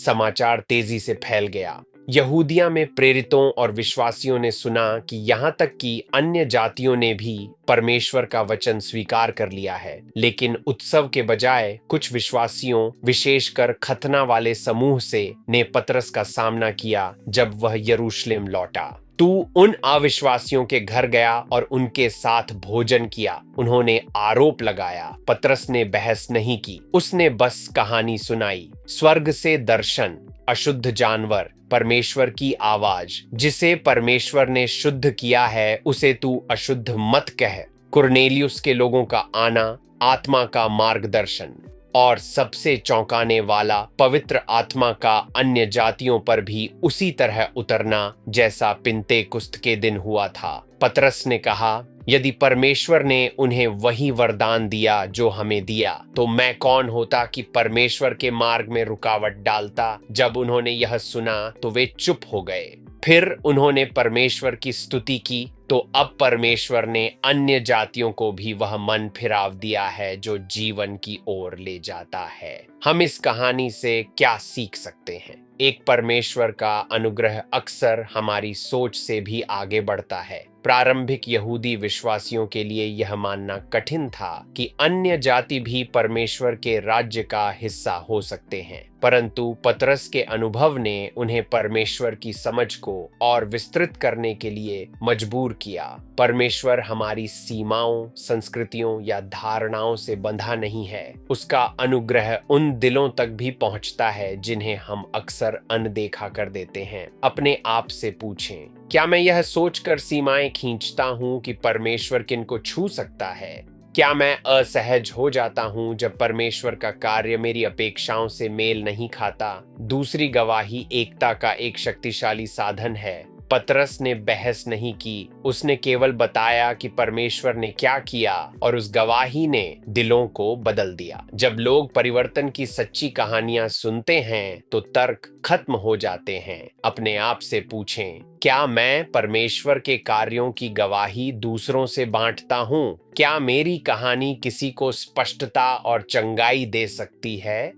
समाचार तेजी से फैल गया। यहूदिया में प्रेरितों और विश्वासियों ने सुना कि यहाँ तक कि अन्य जातियों ने भी परमेश्वर का वचन स्वीकार कर लिया है। लेकिन उत्सव के बजाय कुछ विश्वासियों, विशेषकर खतना वाले समूह से ने पतरस का सामना किया जब वह यरूशलेम लौटा। तू उन अविश्वासियों के घर गया और उनके साथ भोजन किया। उन्होंने आरोप लगाया। पतरस ने बहस नहीं की, उसने बस कहानी सुनाई। स्वर्ग से दर्शन, अशुद्ध जानवर, परमेश्वर की आवाज। जिसे परमेश्वर ने शुद्ध किया है उसे तू अशुद्ध मत कह। कुरनेलियुस के लोगों का आना, आत्मा का मार्गदर्शन और सबसे चौंकाने वाला पवित्र आत्मा का अन्य जातियों पर भी उसी तरह उतरना जैसा पिन्तेकुस्त के दिन हुआ था। पतरस ने कहा, यदि परमेश्वर ने उन्हें वही वरदान दिया जो हमें दिया, तो मैं कौन होता कि परमेश्वर के मार्ग में रुकावट डालता। जब उन्होंने यह सुना तो वे चुप हो गए। फिर उन्होंने परमेश्वर की स्तुति की। तो अब परमेश्वर ने अन्य जातियों को भी वह मन फिराव दिया है जो जीवन की ओर ले जाता है। हम इस कहानी से क्या सीख सकते हैं? एक, परमेश्वर का अनुग्रह अक्सर हमारी सोच से भी आगे बढ़ता है। प्रारंभिक यहूदी विश्वासियों के लिए यह मानना कठिन था कि अन्य जाति भी परमेश्वर के राज्य का हिस्सा हो सकते हैं, परंतु पतरस के अनुभव ने उन्हें परमेश्वर की समझ को और विस्तृत करने के लिए मजबूर किया। परमेश्वर हमारी सीमाओं, संस्कृतियों या धारणाओं से बंधा नहीं है। उसका अनुग्रह उन दिलों तक भी पहुंचता है जिन्हें हम अक्सर अनदेखा कर देते हैं। अपने आप से पूछें, क्या मैं यह सोचकर सीमाएं खींचता हूं कि परमेश्वर किनको छू सकता है? क्या मैं असहज हो जाता हूं जब परमेश्वर का कार्य मेरी अपेक्षाओं से मेल नहीं खाता? दूसरी गवाही एकता का एक शक्तिशाली साधन है। पतरस ने बहस नहीं की, उसने केवल बताया कि परमेश्वर ने क्या किया और उस गवाही ने दिलों को बदल दिया। जब लोग परिवर्तन की सच्ची कहानियां सुनते हैं तो तर्क खत्म हो जाते हैं। अपने आप से पूछें, क्या मैं परमेश्वर के कार्यों की गवाही दूसरों से बांटता हूं? क्या मेरी कहानी किसी को स्पष्टता और चंगाई दे सकती है?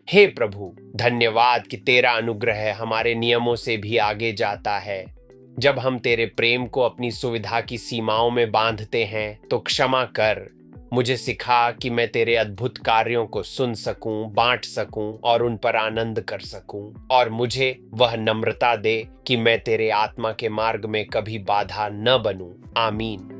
हे प्रभु, धन्यवाद कि तेरा अनुग्रह हमारे नियमों से भी आगे जाता है। जब हम तेरे प्रेम को अपनी सुविधा की सीमाओं में बांधते हैं तो क्षमा कर। मुझे सिखा कि मैं तेरे अद्भुत कार्यों को सुन सकूं, बांट सकूं और उन पर आनंद कर सकूं, और मुझे वह नम्रता दे कि मैं तेरे आत्मा के मार्ग में कभी बाधा न बनूं। आमीन।